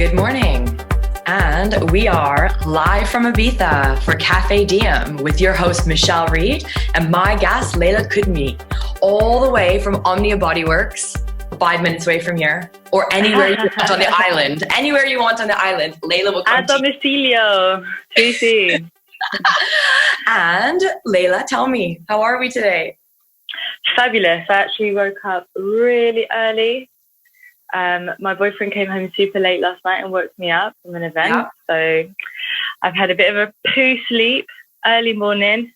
Good morning. And we are live from Ibiza for Café Diem with your host, Michelle Reed, and my guest, Leyla Kudmany, all the way from Omnia Bodyworks, 5 minutes away from here, or anywhere you want on the island. Anywhere you want on the island, Leyla will come A domicilio. Sí, sí. And Leyla, tell me, how are we today? Fabulous. I actually woke up really early. My boyfriend came home super late last night and woke me up from an event. Yeah. So I've had a bit of a poo sleep, early morning,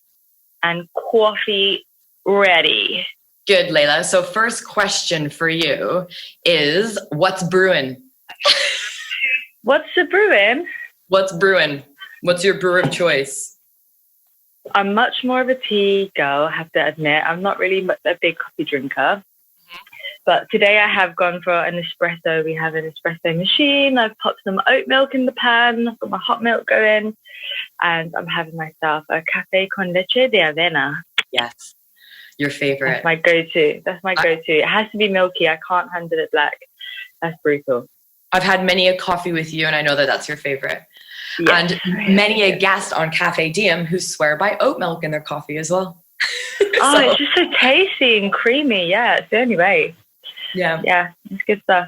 and coffee ready. Good, Leyla. So first question for you is, what's brewing? What's the brewing? What's brewing? What's your brew of choice? I'm much more of a tea girl, I have to admit. I'm not really a big coffee drinker. But today I have gone for an espresso. We have an espresso machine. I've popped some oat milk in the pan. I've got my hot milk going. And I'm having myself a café con leche de avena. Yes. Your favorite. That's my go-to. It has to be milky. I can't handle it black. That's brutal. I've had many a coffee with you, and I know that that's your favorite. Yes. And many a guest on Café Diem who swear by oat milk in their coffee as well. It's just so tasty and creamy. Yeah, it's the only way. Yeah, it's good stuff.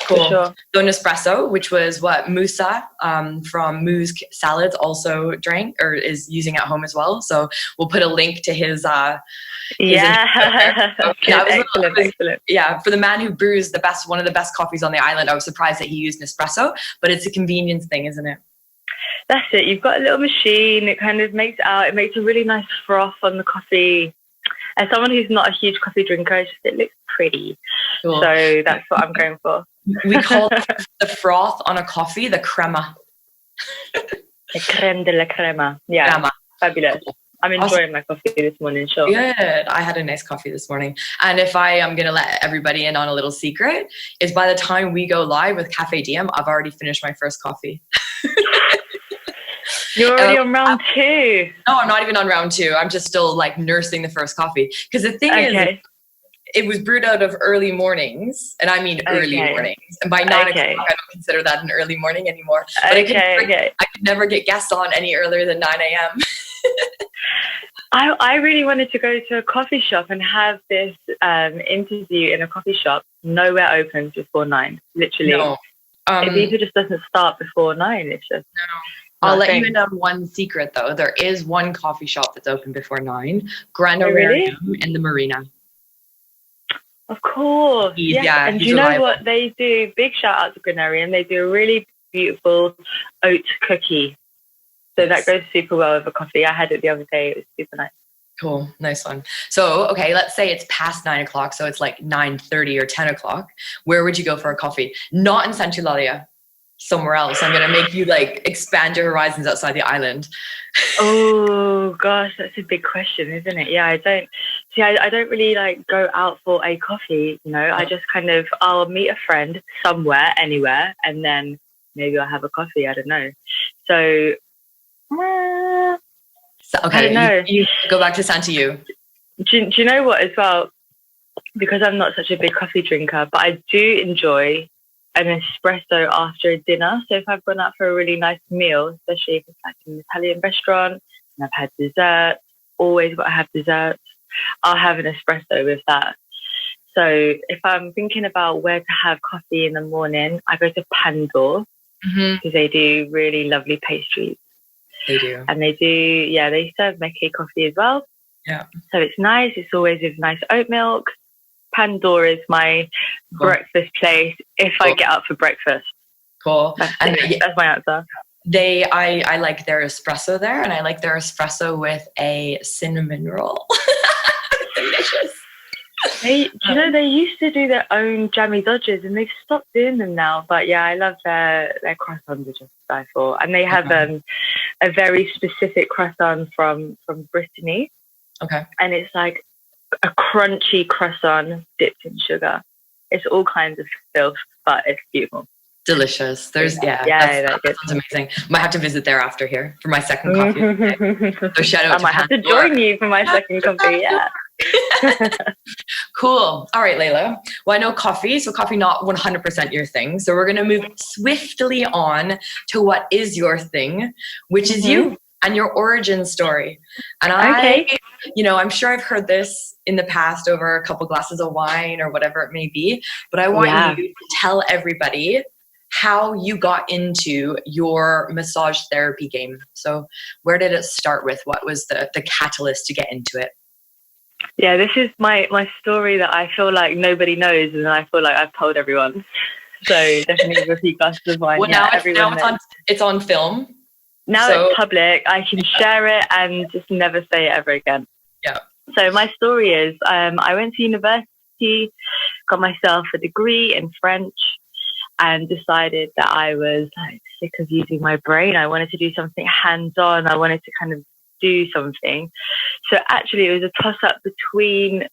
Cool. For sure. So Nespresso, which was what Musa from Moo's Salads also drank or is using at home as well. So we'll put a link to his Excellent. Yeah, for the man who brews one of the best coffees on the island, I was surprised that he used Nespresso, but it's a convenience thing, isn't it? That's it. You've got a little machine. It kind of makes a really nice froth on the coffee. As someone who's not a huge coffee drinker, it looks pretty. Cool. So that's what I'm going for. We call the froth on a coffee the crema. The creme de la crema. Yeah, crema. Fabulous. Cool. I'm enjoying my coffee this morning, sure. Good. I had a nice coffee this morning. And if I am going to let everybody in on a little secret, is by the time we go live with Café Diem, I've already finished my first coffee. You're already on round two. No, I'm not even on round two. I'm just still like nursing the first coffee. Because the thing is, it was brewed out of early mornings. And I mean early mornings. And by 9 o'clock, I don't consider that an early morning anymore. But I could never get guests on any earlier than 9 a.m. I really wanted to go to a coffee shop and have this interview in a coffee shop. Nowhere opens before 9, literally. No. Ibiza just doesn't start before 9. It's just... No. I'll let you in on one secret, though. There is one coffee shop that's open before 9. Granarium in the Marina. Of course. Yeah. And do you know what they do? Big shout out to Granarium. They do a really beautiful oat cookie. So that goes super well with a coffee. I had it the other day. It was super nice. Cool. Nice one. So, okay, let's say it's past 9 o'clock. So it's like 9:30 or 10 o'clock. Where would you go for a coffee? Not in Santa Eulalia. Somewhere else. I'm going to make you like expand your horizons outside the island. Oh gosh, that's a big question, isn't it? Yeah, I don't really like go out for a coffee, you know. I just I'll meet a friend somewhere, anywhere, and then maybe I'll have a coffee. I don't know. So okay, I don't know. You go back to Santa U. Do you know what as well? Because I'm not such a big coffee drinker, but I do enjoy an espresso after a dinner. So if I've gone out for a really nice meal, especially if it's like an Italian restaurant and I've had dessert, always got to have desserts, I'll have an espresso with that. So if I'm thinking about where to have coffee in the morning, I go to Pandor because they do really lovely pastries. They do. And they serve leche coffee as well. Yeah. So it's nice. It's always with nice oat milk. Pandora is my breakfast place if I get up for breakfast. Cool. That's my answer. I like their espresso there, and I like their espresso with a cinnamon roll. Delicious. They used to do their own jammy dodgers, and they've stopped doing them now. But yeah, I love their croissants, which is die for. And they have a very specific croissant from Brittany. Okay. And it's like a crunchy croissant dipped in sugar. It's all kinds of filth, but it's beautiful. Delicious. That sounds amazing. Might have to visit there after here for my second coffee. So shout out I might have to join you for my second coffee. Yeah. Cool. All right, Leyla. Well, I know coffee, so coffee not 100% your thing. So we're going to move swiftly on to what is your thing, which is you and your origin story. And I'm sure I've heard this in the past over a couple glasses of wine or whatever it may be, but I want you to tell everybody how you got into your massage therapy game. So where did it start with? What was the catalyst to get into it? Yeah, this is my story that I feel like nobody knows, and I feel like I've told everyone. So definitely with a few glasses of wine. Well, now it's on film. Now it's public. I can share it and just never say it ever again. Yeah. So my story is, I went to university, got myself a degree in French, and decided that I was sick of using my brain. I wanted to do something hands-on. I wanted to kind of do something. So actually it was a toss-up between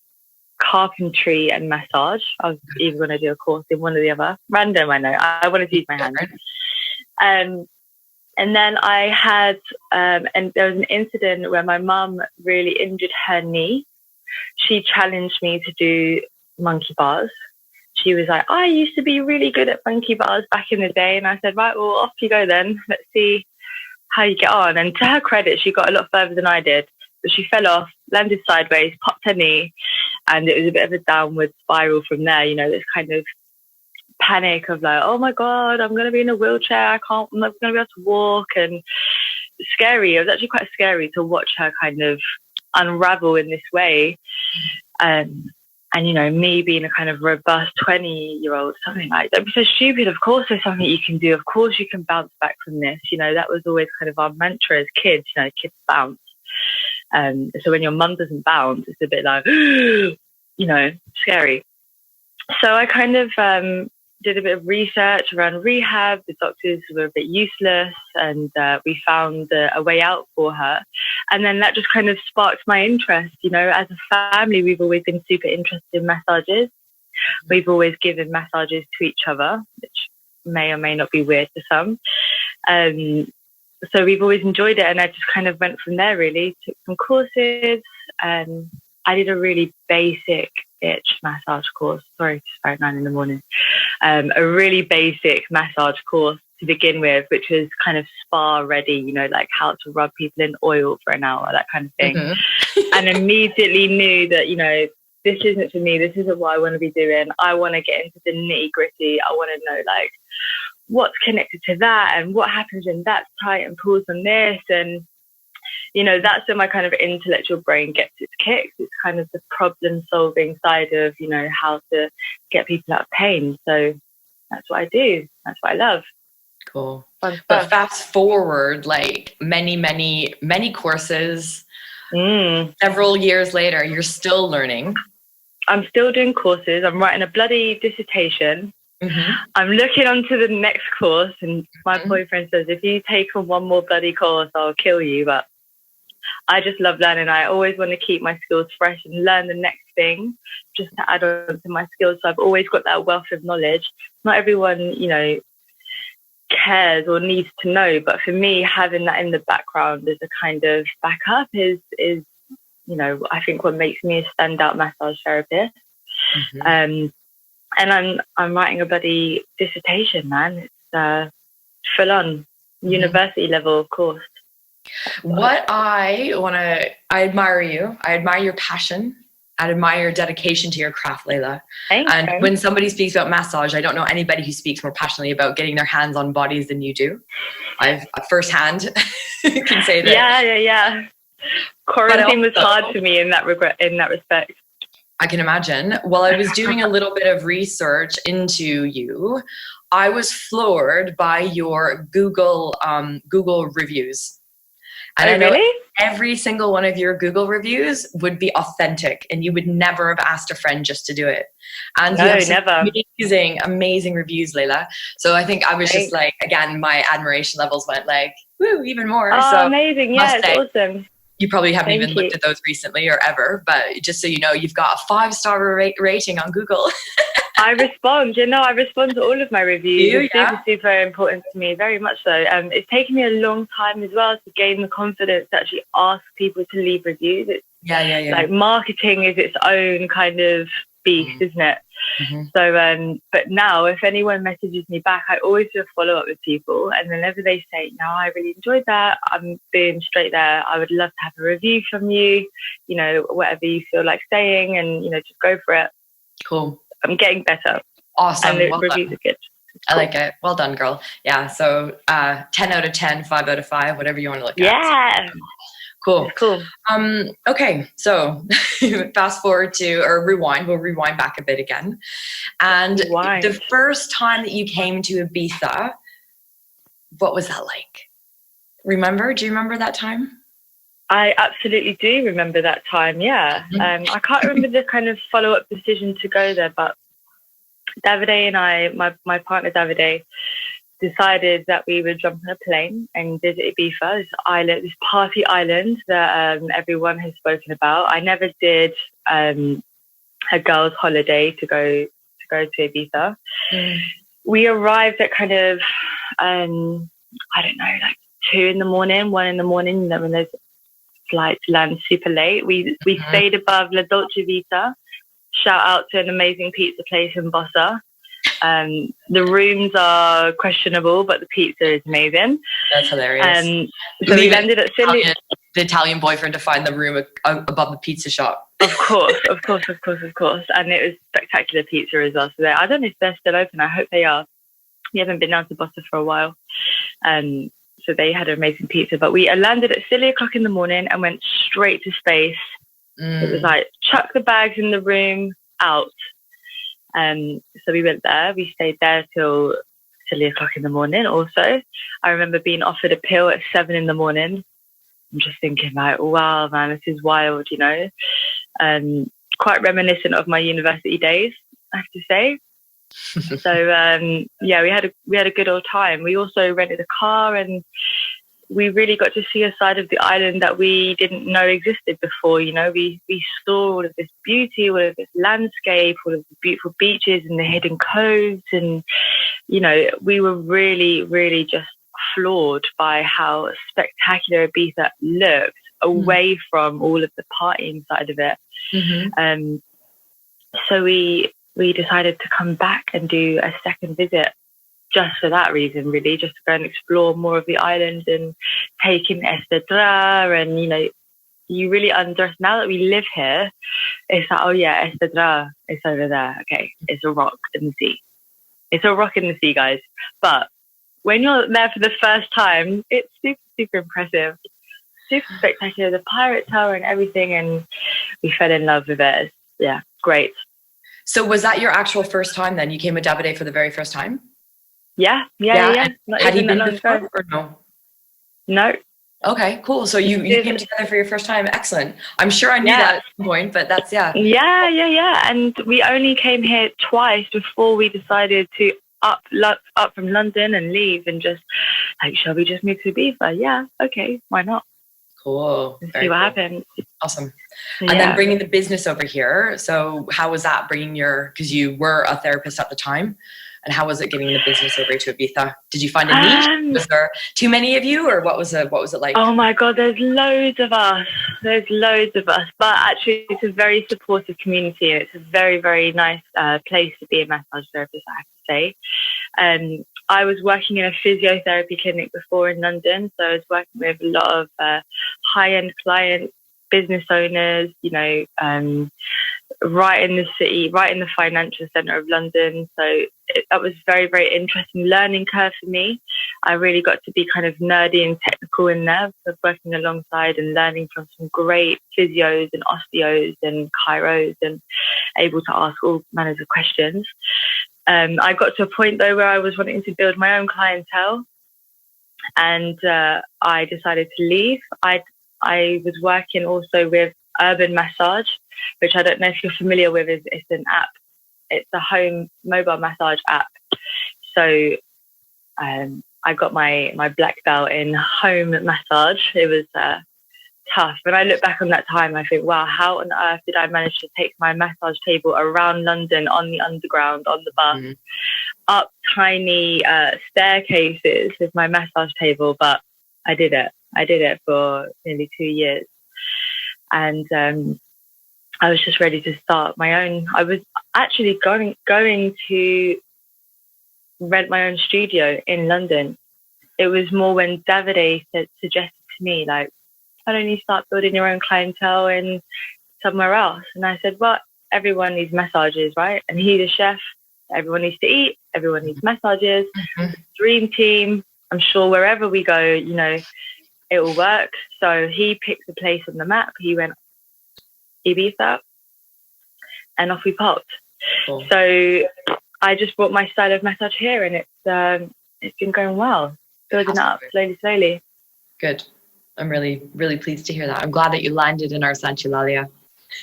carpentry and massage. I was either going to do a course in one or the other. Random, I know. I wanted to use my hands. And then I had, and there was an incident where my mum really injured her knee. She challenged me to do monkey bars. She was like, I used to be really good at monkey bars back in the day. And I said, right, well, off you go then. Let's see how you get on. And to her credit, she got a lot further than I did. But she fell off, landed sideways, popped her knee, and it was a bit of a downward spiral from there. You know, this kind of panic of like, oh my God, I'm going to be in a wheelchair. I'm not going to be able to walk. And scary. It was actually quite scary to watch her kind of unravel in this way. And, you know, me being a kind of robust 20-year-old, something like, don't be so stupid. Of course, there's something you can do. Of course, you can bounce back from this. You know, that was always kind of our mantra as kids, you know, kids bounce. So when your mum doesn't bounce, it's a bit like, you know, scary. So I kind of did a bit of research around rehab. The doctors were a bit useless, and we found a way out for her. And then that just kind of sparked my interest. You know, as a family, we've always been super interested in massages. We've always given massages to each other, which may or may not be weird to some. So we've always enjoyed it, and I just kind of went from there, really. Took some courses, and I did a really basic itch massage course. Sorry, it's about 9 a.m. A really basic massage course to begin with, which was kind of spa ready, you know, like how to rub people in oil for an hour, that kind of thing. And immediately knew that, you know, this isn't for me. This isn't what I want to be doing. I want to get into the nitty gritty. I want to know, like, what's connected to that and what happens when that's tight and pulls on this. And, you know, that's where my kind of intellectual brain gets its kicks. It's kind of the problem solving side of, you know, how to get people out of pain. So that's what I do. That's what I love. Cool. But fast forward, like many courses, several years later, you're still learning. I'm still doing courses. I'm writing a bloody dissertation. I'm looking onto the next course, and my boyfriend says, if you take on one more bloody course, I'll kill you. But I just love learning. I always want to keep my skills fresh and learn the next thing just to add on to my skills. So I've always got that wealth of knowledge. Not everyone, you know, cares or needs to know, but for me, having that in the background as a kind of backup is you know, I think what makes me a standout massage therapist. And I'm writing a bloody dissertation, man. It's full on university level, of course. What I admire you. I admire your passion. I admire your dedication to your craft, Leyla. And when somebody speaks about massage, I don't know anybody who speaks more passionately about getting their hands on bodies than you do. I've firsthand can say that. Yeah. Quarantine was hard for me in that respect. I can imagine. While I was doing a little bit of research into you, I was floored by your Google reviews. And I know really? Every single one of your Google reviews would be authentic, and you would never have asked a friend just to do it. And you have never. Amazing reviews, Leyla. So I think I was just like, again, my admiration levels went like, woo, even more. Oh, so amazing. Yeah, it's awesome. You probably haven't even looked at those recently or ever, but just so you know, you've got a 5-star rating on Google. I respond. You know, I respond to all of my reviews. It's super important to me, very much so. It's taken me a long time as well to gain the confidence to actually ask people to leave reviews. Yeah. Like marketing is its own kind of beast, isn't it? So, but now if anyone messages me back, I always do a follow up with people, and whenever they say, "No, I really enjoyed that," I'm boom straight there. I would love to have a review from you. You know, whatever you feel like saying, and you know, just go for it. Cool. I'm getting better. Awesome. And the reviews are good. I like it. Well done, girl. Yeah. So 10 out of 10, 5 out of 5, whatever you want to look at. Yeah. Cool. It's cool. Okay. So fast forward to, or rewind. We'll rewind back a bit again. And the first time that you came to Ibiza, what was that like? Remember? Do you remember that time? I absolutely do remember that time. Yeah. I can't remember the kind of follow-up decision to go there, but Davide and I, my partner Davide, decided that we would jump on a plane and visit Ibiza, this island, this party island that everyone has spoken about. I never did a girls' holiday to go to Ibiza. We arrived at kind of I don't know, like 2 in the morning, 1 in the morning. When there's flights land super late, we stayed above La Dolce Vita. Shout out to an amazing pizza place in Bossa. The rooms are questionable, but the pizza is amazing. That's hilarious. So we landed at the Italian boyfriend to find the room above the pizza shop. Of course. And it was spectacular pizza as well. So I don't know if they're still open. I hope they are. We haven't been down to Bossa for a while. So they had amazing pizza. But we landed at 3 o'clock in the morning and went straight to space. It was like, chuck the bags in the room, out. So we went there. We stayed there till 3 o'clock in the morning also. I remember being offered a pill at 7 in the morning. I'm just thinking like, wow, man, this is wild, you know. Quite reminiscent of my university days, I have to say. So yeah, we had a good old time. We also rented a car, and we really got to see a side of the island that we didn't know existed before. You know, we saw all of this beauty, all of this landscape, all of the beautiful beaches and the hidden coves. And, you know, we were really, really just floored by how spectacular Ibiza looked away from all of the partying side of it. So we decided to come back and do a second visit just for that reason, really, just to go and explore more of the island and take in Estedra. And, you know, you really understand, now that we live here, it's like, oh yeah, Estedra, it's over there. Okay, it's a rock in the sea. It's a rock in the sea, guys. But when you're there for the first time, it's super, super impressive. Super spectacular, the pirate tower and everything, and we fell in love with it. Yeah, great. So was that your actual first time then? You came with Davide for the very first time? Yeah. Had he been before or no? No. Okay, cool. So you came together for your first time. Excellent. I'm sure I knew that at some point, but that's, Yeah. And we only came here twice before we decided to up from London and leave and just like, shall we just move to Ibiza? Yeah, okay, why not? Cool. Let's see what happens. Awesome. And then bringing the business over here. So how was that bringing because you were a therapist at the time, and how was it getting the business over to Ibiza? Did you find a niche? Was there too many of you, or what was it like? Oh my God, there's loads of us. But actually it's a very supportive community. It's a very, very nice place to be a massage therapist, I have to say. I was working in a physiotherapy clinic before in London, so I was working with a lot of high-end clients, business owners, you know, right in the city, right in the financial centre of London. So that was very, very interesting learning curve for me. I really got to be kind of nerdy and technical in there, so working alongside and learning from some great physios and osteos and chiros, and able to ask all manners of questions. I got to a point though where I was wanting to build my own clientele, and I decided to leave. I was working also with Urban Massage, which I don't know if you're familiar with. It's an app. It's a home mobile massage app. So I got my black belt in home massage. It was tough. When I look back on that time, I think, wow, how on earth did I manage to take my massage table around London on the underground, on the bus, up tiny staircases with my massage table? But I did it. I did it for nearly 2 years. And I was just ready to start my own. I was actually going to rent my own studio in London. It was more when Davide suggested to me, like, why don't you start building your own clientele in somewhere else? And I said, well, everyone needs massages, right? And he's a chef. Everyone needs to eat. Everyone needs massages. Dream team. I'm sure wherever we go, you know, it will work. So he picked the place on the map. He went Ibiza, and off we popped. Cool. So I just brought my style of massage here, and it's been going well, building up slowly. Good. I'm really, really pleased to hear that. I'm glad that you landed in our Santa Eulalia.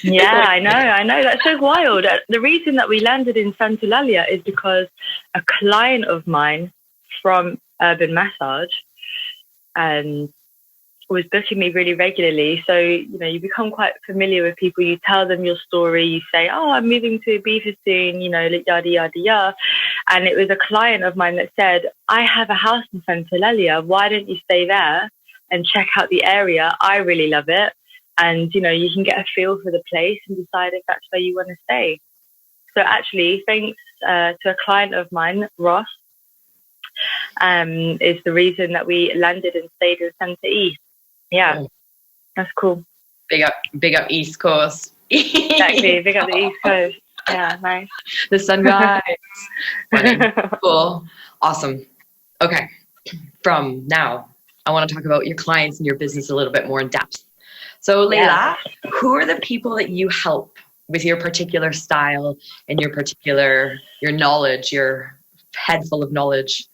Yeah, I know. That's so wild. The reason that we landed in Santa Eulalia is because a client of mine from Urban Massage was booking me really regularly. So, you know, you become quite familiar with people. You tell them your story. You say, oh, I'm moving to Ibiza soon, you know, yada, yada, yada. And it was a client of mine that said, I have a house in Santa Eulalia. Why don't you stay there and check out the area? I really love it. And, you know, you can get a feel for the place and decide if that's where you want to stay. So actually, thanks to a client of mine, Ross, is the reason that we landed and stayed in Santa E. Yeah, that's cool. Big up East Coast. Exactly, big up the East Coast. Yeah, nice. The sunrise. Cool. Awesome. Okay. From now, I want to talk about your clients and your business a little bit more in depth. So Leyla, who are the people that you help with your particular style and your knowledge, your head full of knowledge?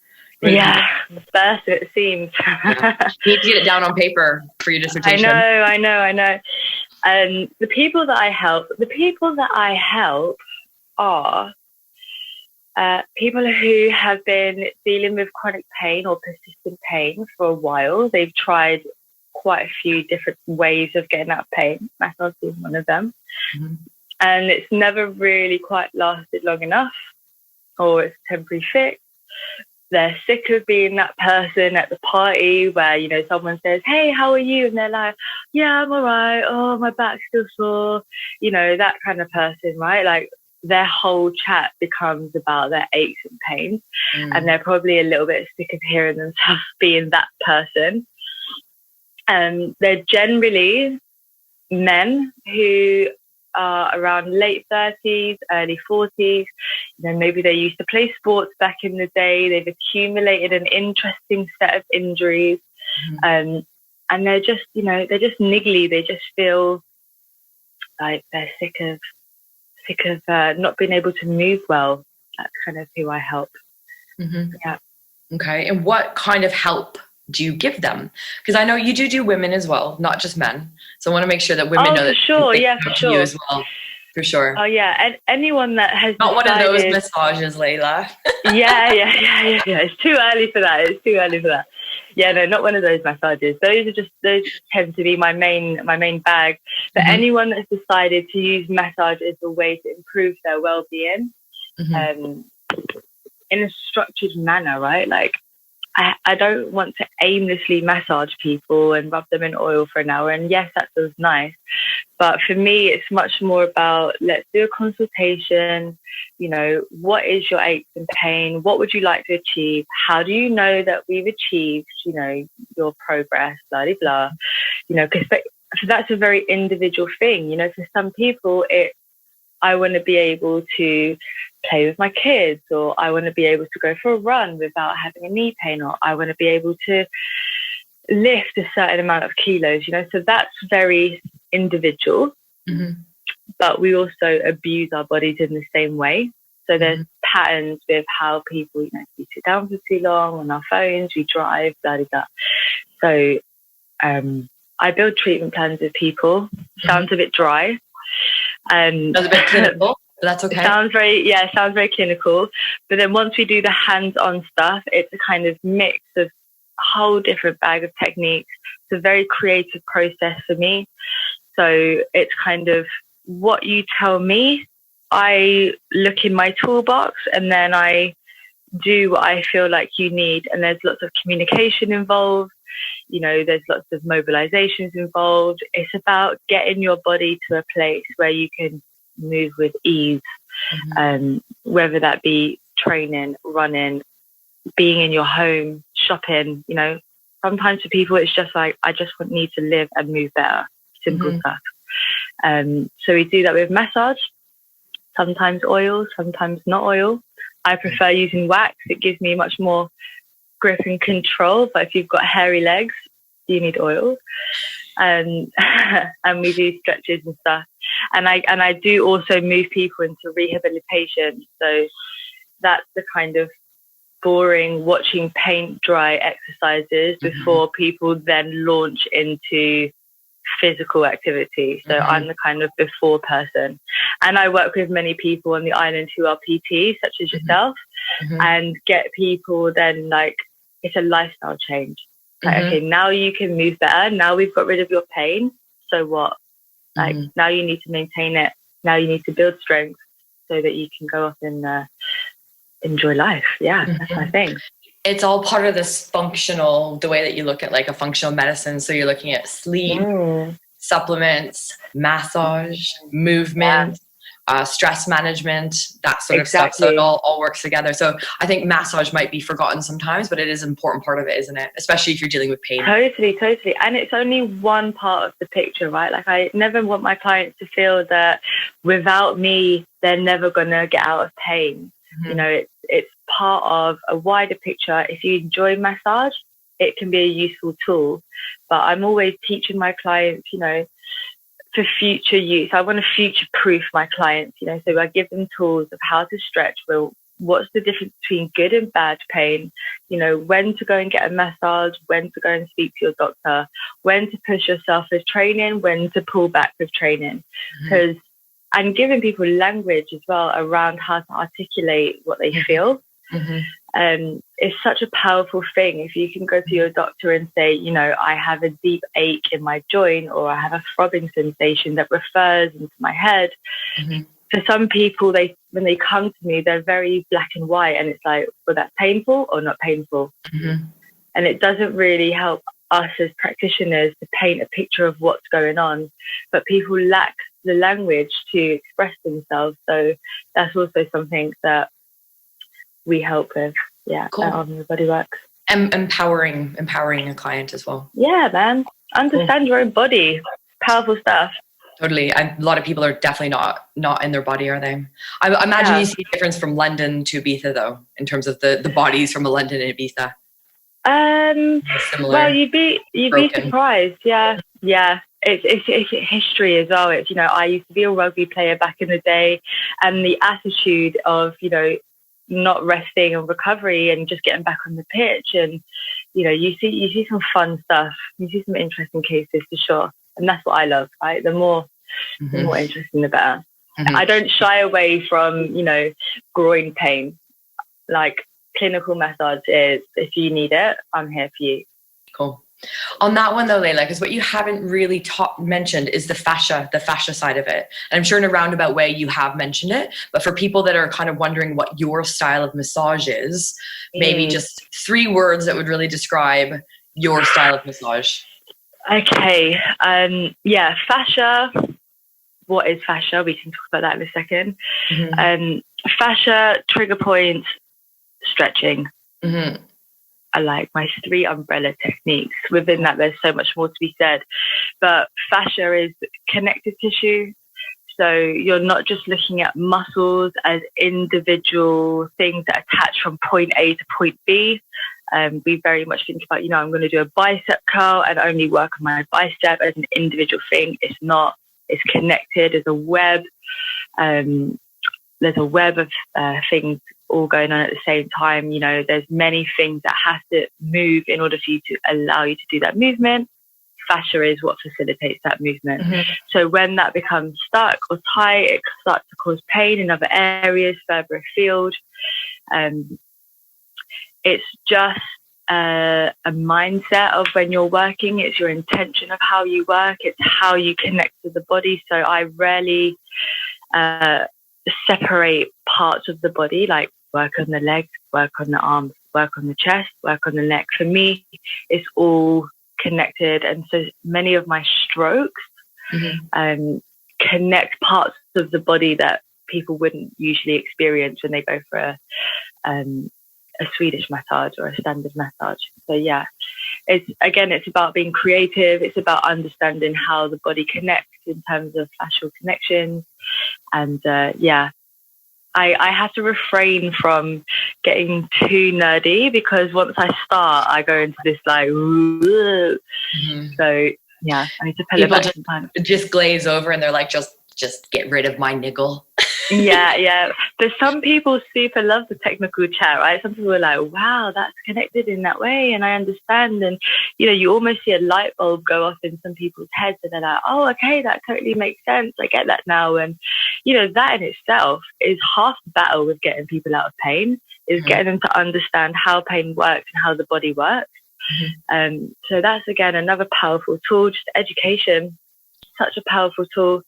Yeah, burst it seems. You need to get it down on paper for your dissertation. I know. The people that I help are people who have been dealing with chronic pain or persistent pain for a while. They've tried quite a few different ways of getting out of pain. Massage is one of them. Mm-hmm. And it's never really quite lasted long enough, or it's a temporary fix. They're sick of being that person at the party where, you know, someone says, hey, how are you? And they're like, yeah, I'm all right. Oh, my back's still sore. You know, that kind of person, right? Like their whole chat becomes about their aches and pains. And they're probably a little bit sick of hearing themselves being that person. They're generally men who are around late 30s, early 40s. You know, maybe they used to play sports back in the day. They've accumulated an interesting set of injuries. And they're just, you know, they're just niggly. They just feel like they're sick of not being able to move well. That's kind of who I help. Yeah. Okay. And what kind of help do you give them? Because I know you do women as well, not just men. So I want to make sure that women know that. For sure. You as well. For sure. Oh yeah, and anyone that has not one of those massages, Leyla. Yeah. It's too early for that. Yeah, no, not one of those massages. Those tend to be my main bag. But anyone that's decided to use massage as a way to improve their well-being, in a structured manner, right? Like, I don't want to aimlessly massage people and rub them in oil for an hour. And yes, that feels nice. But for me, it's much more about, let's do a consultation. You know, what is your aches and pain? What would you like to achieve? How do you know that we've achieved, you know, your progress, blah, blah, blah. You know, because that's a very individual thing. You know, for some people, I want to be able to play with my kids, or I want to be able to go for a run without having a knee pain, or I want to be able to lift a certain amount of kilos, you know, so that's very individual. But we also abuse our bodies in the same way. So there's patterns with how people, you know, we sit down for too long on our phones, we drive, blah, blah, blah. So I build treatment plans with people. Sounds a bit dry. Sounds a bit clinical. That's okay. Sounds very clinical. But then once we do the hands-on stuff, it's a kind of mix of a whole different bag of techniques. It's a very creative process for me. So it's kind of what you tell me, I look in my toolbox and then I do what I feel like you need. And there's lots of communication involved. You know, there's lots of mobilizations involved. It's about getting your body to a place where you can move with ease, whether that be training, running, being in your home, shopping. You know, sometimes for people it's just like, I just need to live and move better. Simple stuff. So we do that with massage, sometimes oil, sometimes not oil. I prefer using wax. It gives me much more grip and control. But if you've got hairy legs, you need oil. And we do stretches and stuff. And I do also move people into rehabilitation. So that's the kind of boring watching paint dry exercises before people then launch into physical activity. So I'm the kind of before person. And I work with many people on the island who are PTs, such as yourself, and get people then like, it's a lifestyle change. Like, okay, now you can move better. Now we've got rid of your pain. So what? Like, now you need to maintain it. Now you need to build strength so that you can go off and enjoy life. Yeah, that's my thing. It's all part of this functional, the way that you look at like a functional medicine. So you're looking at sleep, supplements, massage, movement, stress management, that sort of stuff. So it all works together. So I think massage might be forgotten sometimes, but it is an important part of it, isn't it? Especially if you're dealing with pain. Totally. And it's only one part of the picture, right? Like, I never want my clients to feel that without me, they're never going to get out of pain. You know, it's part of a wider picture. If you enjoy massage, it can be a useful tool. But I'm always teaching my clients, you know, for future use. I want to future-proof my clients, you know, so I give them tools of how to stretch. Well, what's the difference between good and bad pain? You know, when to go and get a massage, when to go and speak to your doctor, when to push yourself with training, when to pull back with training. Because I'm giving people language as well around how to articulate what they feel. It's such a powerful thing. If you can go to your doctor and say, you know, I have a deep ache in my joint, or I have a throbbing sensation that refers into my head. For some people, when they come to me, they're very black and white, and it's like, well, that's painful or not painful. And it doesn't really help us as practitioners to paint a picture of what's going on. But people lack the language to express themselves. So that's also something that we help with. Yeah, at Omnia Bodyworks. Empowering a client as well. Yeah, man. Understand your own body. Powerful stuff. Totally. A lot of people are definitely not in their body, are they? I imagine you see a difference from London to Ibiza, though, in terms of the bodies from London and Ibiza. Similar, well, you'd be surprised. Yeah. It's history as well. It's, you know, I used to be a rugby player back in the day, and the attitude of, you know, not resting and recovery and just getting back on the pitch, and you know, you see some fun stuff, you see some interesting cases for sure, and that's what I love, right? The more interesting, the better. I don't shy away from, you know, groin pain. Like, clinical massage is, if you need it, I'm here for you. Cool. On that one though, Leyla, because what you haven't really mentioned is the fascia side of it. And I'm sure in a roundabout way you have mentioned it, but for people that are kind of wondering what your style of massage is, maybe just 3 words that would really describe your style of massage. Okay. Fascia. What is fascia? We can talk about that in a second. Fascia, trigger points, stretching. I like my 3 umbrella techniques. Within that, there's so much more to be said. But fascia is connective tissue. So you're not just looking at muscles as individual things that attach from point A to point B. We very much think about, you know, I'm going to do a bicep curl and only work on my bicep as an individual thing. It's not. It's connected. There's a web. There's a web of things all going on at the same time. You know, there's many things that have to move in order for you to allow you to do that movement. Fascia is what facilitates that movement. So when that becomes stuck or tight, it starts to cause pain in other areas further afield. It's just a mindset of when you're working. It's your intention of how you work. It's how you connect to the body. So I rarely separate parts of the body, like work on the legs, work on the arms, work on the chest, work on the neck. For me, it's all connected. And so many of my strokes connect parts of the body that people wouldn't usually experience when they go for a Swedish massage or a standard massage. So yeah, it's about being creative. It's about understanding how the body connects in terms of fascial connections. And I have to refrain from getting too nerdy, because once I start, I go into this like, so yeah, I need to pull it back sometimes. Just glaze over and they're like, just get rid of my niggle. Yeah. But some people super love the technical chat, right? Some people are like, wow, that's connected in that way, and I understand. And, you almost see a light bulb go off in some people's heads, and they're like, oh, okay, that totally makes sense. I get that now. And, that in itself is half the battle with getting people out of pain, is getting them to understand how pain works and how the body works. So that's, again, another powerful tool, just education, such a powerful tool.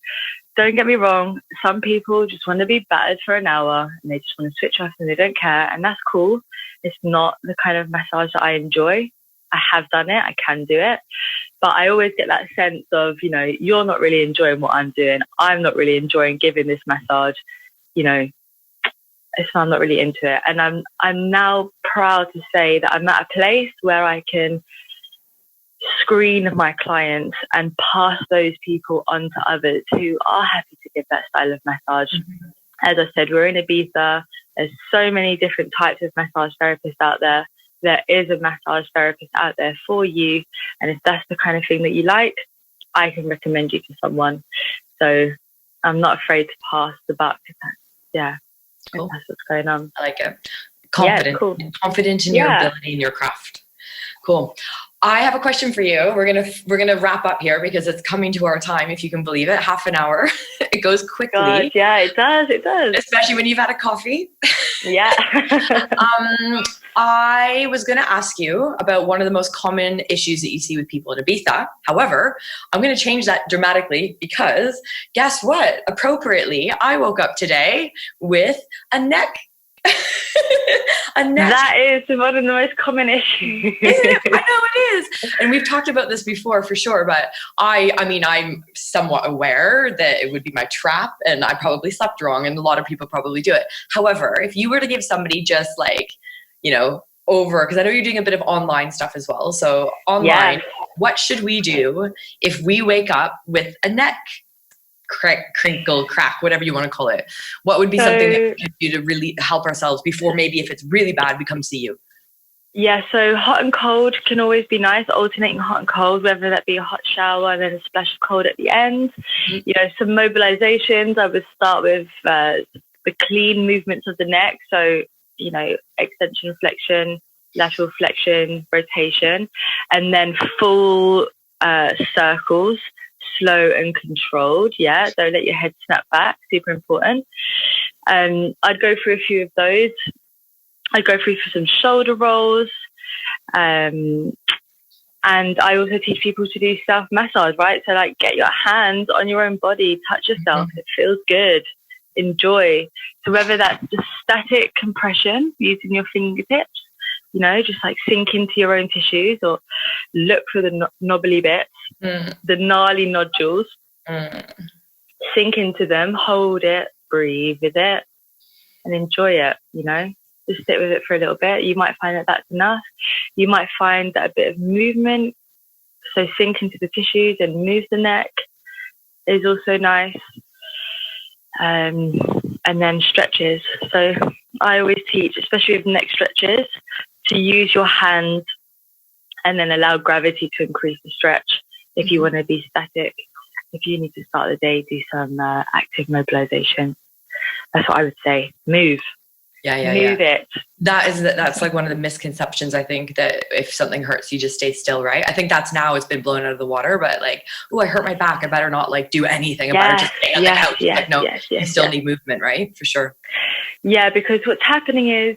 Don't get me wrong, some people just want to be battered for an hour and they just want to switch off and they don't care, and that's cool. It's not the kind of massage that I enjoy. I have done it, I can do it, but I always get that sense of, you're not really enjoying what I'm doing. I'm not really enjoying giving this massage, so I'm not really into it. And I'm now proud to say that I'm at a place where I can screen my clients and pass those people on to others who are happy to give that style of massage. As I said, we're in Ibiza. There's so many different types of massage therapists out there. There is a massage therapist out there for you. And if that's the kind of thing that you like, I can recommend you to someone. So I'm not afraid to pass the buck. Yeah. Cool. That's what's going on. I like it. Confident. Yeah, cool. Confident in your ability and your craft. Cool. I have a question for you. We're gonna wrap up here because it's coming to our time, if you can believe it. Half an hour. It goes quickly. God, yeah, it does. Especially when you've had a coffee. Yeah. I was gonna ask you about one of the most common issues that you see with people in Ibiza. However, I'm gonna change that dramatically, because guess what? Appropriately, I woke up today with a neck. That is one of the most common issues. Isn't it? I know it is. And we've talked about this before for sure, but I'm somewhat aware that it would be my trap, and I probably slept wrong, and a lot of people probably do it. However, if you were to give somebody just like, over, because I know you're doing a bit of online stuff as well. So online, What should we do if we wake up with a neck crinkle, crack, whatever you want to call it? What would be something that we could do to really help ourselves before maybe, if it's really bad, we come see you? Yeah, so hot and cold can always be nice, alternating hot and cold, whether that be a hot shower and then a splash of cold at the end. Some mobilizations. I would start with the clean movements of the neck. So, extension, flexion, lateral flexion, rotation, and then full circles, slow and controlled. Yeah, don't let your head snap back. Super important. I'd go through a few of those. I'd go through for some shoulder rolls. And I also teach people to do self-massage, right? So like, get your hands on your own body, touch yourself. It feels good. Enjoy. So whether that's just static compression using your fingertips, just like sink into your own tissues, or look for the knobbly bits, the gnarly nodules, sink into them, hold it, breathe with it, and enjoy it, Just sit with it for a little bit. You might find that that's enough. You might find that a bit of movement, so sink into the tissues and move the neck, is also nice. And then stretches. So I always teach, especially with neck stretches, to use your hands and then allow gravity to increase the stretch. If you want to be static, if you need to start the day, do some active mobilization. That's what I would say. Move. Move it. That's like one of the misconceptions, I think, that if something hurts, you just stay still, right? I think that's now, it's been blown out of the water, but like, oh, I hurt my back, I better not like do anything. I better just stay on the couch. You still need movement, right? For sure. Yeah, because what's happening is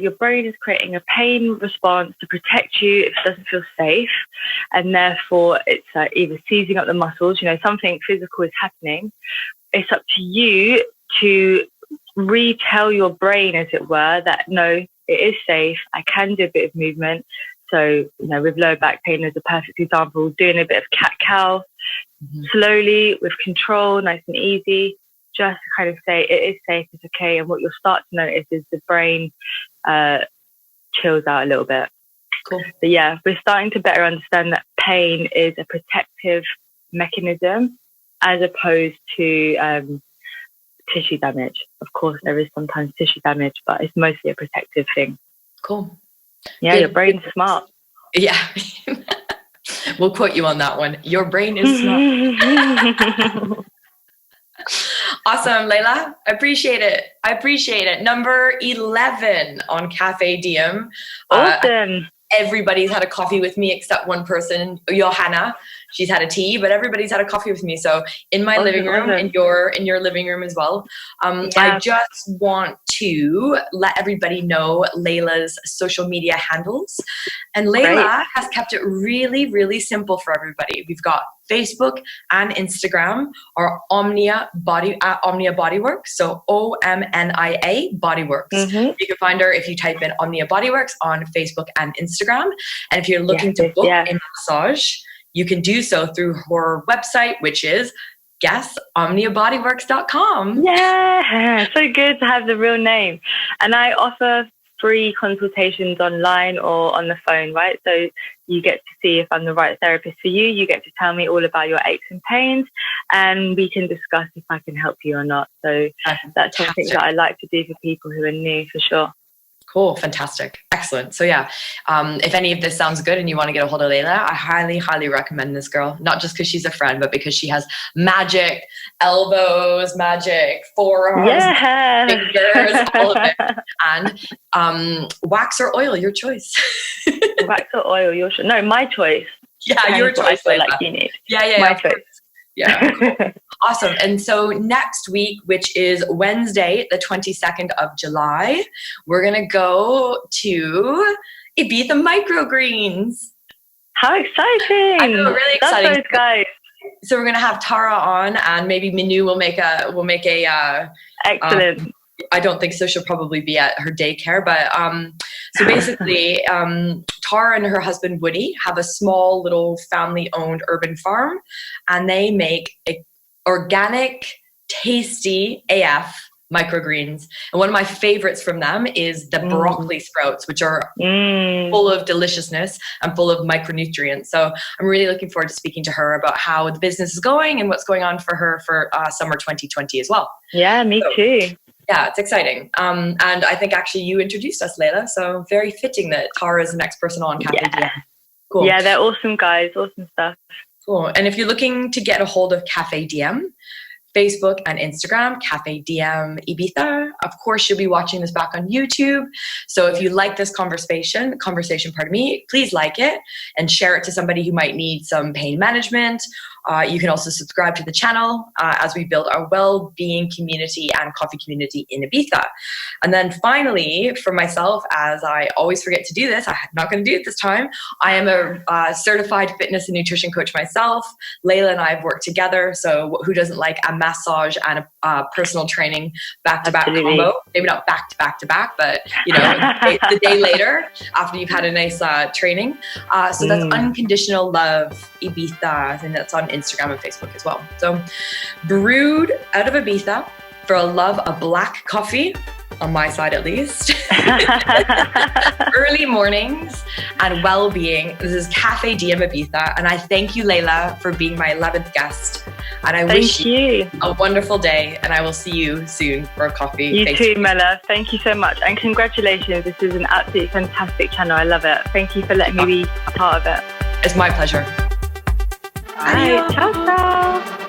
your brain is creating a pain response to protect you if it doesn't feel safe, and therefore it's either seizing up the muscles, something physical is happening. It's up to you to retell your brain, as it were, that no, It is safe. I can do a bit of movement. So, with lower back pain as a perfect example, doing a bit of cat-cow, slowly, with control, nice and easy, just to kind of say it is safe, it's okay. And what you'll start to notice is the brain chills out a little bit. Cool. But yeah, we're starting to better understand that pain is a protective mechanism as opposed to tissue damage. Of course, there is sometimes tissue damage, but it's mostly a protective thing. Cool. Yeah, your brain's smart. Yeah. We'll quote you on that one. Your brain is smart. Awesome, Leyla. I appreciate it. Number 11 on Café Diem. Awesome. Everybody's had a coffee with me except one person, Johanna. She's had a tea, but everybody's had a coffee with me. So in my living room, in your living room as well. I just want to let everybody know Leyla's social media handles. And Leyla has kept it really, really simple for everybody. We've got Facebook and Instagram are Omnia Bodyworks. So OMNIA Bodyworks. You can find her if you type in Omnia Bodyworks on Facebook and Instagram. And if you're looking to book a massage, you can do so through her website, which is omniabodyworks.com. Yeah, so good to have the real name. And I offer free consultations online or on the phone, right? So you get to see if I'm the right therapist for you. You get to tell me all about your aches and pains, and we can discuss if I can help you or not. So that's something that I like to do for people who are new, for sure. Cool. Fantastic. Excellent. So yeah, if any of this sounds good and you want to get a hold of Leyla, I highly, highly recommend this girl, not just because she's a friend, but because she has magic elbows, magic forearms, fingers, all of it. And wax or oil, your choice. Wax or oil, your choice. No, my choice. Yeah, your choice. Like you need. Yeah. My choice. Yeah, cool. Awesome. And so next week, which is Wednesday, the 22nd of July, we're going to go to Ibiza microgreens. How exciting. I know, really exciting. That's those guys. So we're going to have Tara on, and maybe Minu will make a excellent. I don't think so. She'll probably be at her daycare. But so basically, Tara and her husband Woody have a small little family-owned urban farm, and they make organic, tasty AF microgreens. And one of my favorites from them is the broccoli sprouts, which are full of deliciousness and full of micronutrients. So I'm really looking forward to speaking to her about how the business is going and what's going on for her for summer 2020 as well. Yeah, me too. Yeah, it's exciting. And I think actually you introduced us, Leyla. So very fitting that Tara is the next person on Café Diem. Cool. Yeah, they're awesome guys. Awesome stuff. Cool. And if you're looking to get a hold of Café Diem, Facebook and Instagram, Café Diem Ibiza. Of course, you'll be watching this back on YouTube. So if you like this conversation, please like it and share it to somebody who might need some pain management. You can also subscribe to the channel as we build our well-being community and coffee community in Ibiza. And then finally, for myself, as I always forget to do this, I'm not going to do it this time. I am a certified fitness and nutrition coach myself. Leyla and I have worked together. So who doesn't like a massage and a personal training back-to-back combo? Maybe not back-to-back, but the day later after you've had a nice training. So that's Unconditional Love Ibiza, and that's on Instagram and Facebook as well. So brewed out of Ibiza for a love of black coffee, on my side at least, early mornings and well-being. This is Café Diem Ibiza, and I thank you, Leyla, for being my 11th guest. And I wish you a wonderful day, and I will see you soon for a coffee. You too, Mela. Thank you so much, and congratulations. This is an absolutely fantastic channel. I love it. Thank you for letting me be a part of it. It's my pleasure. Bye. Ciao, ciao.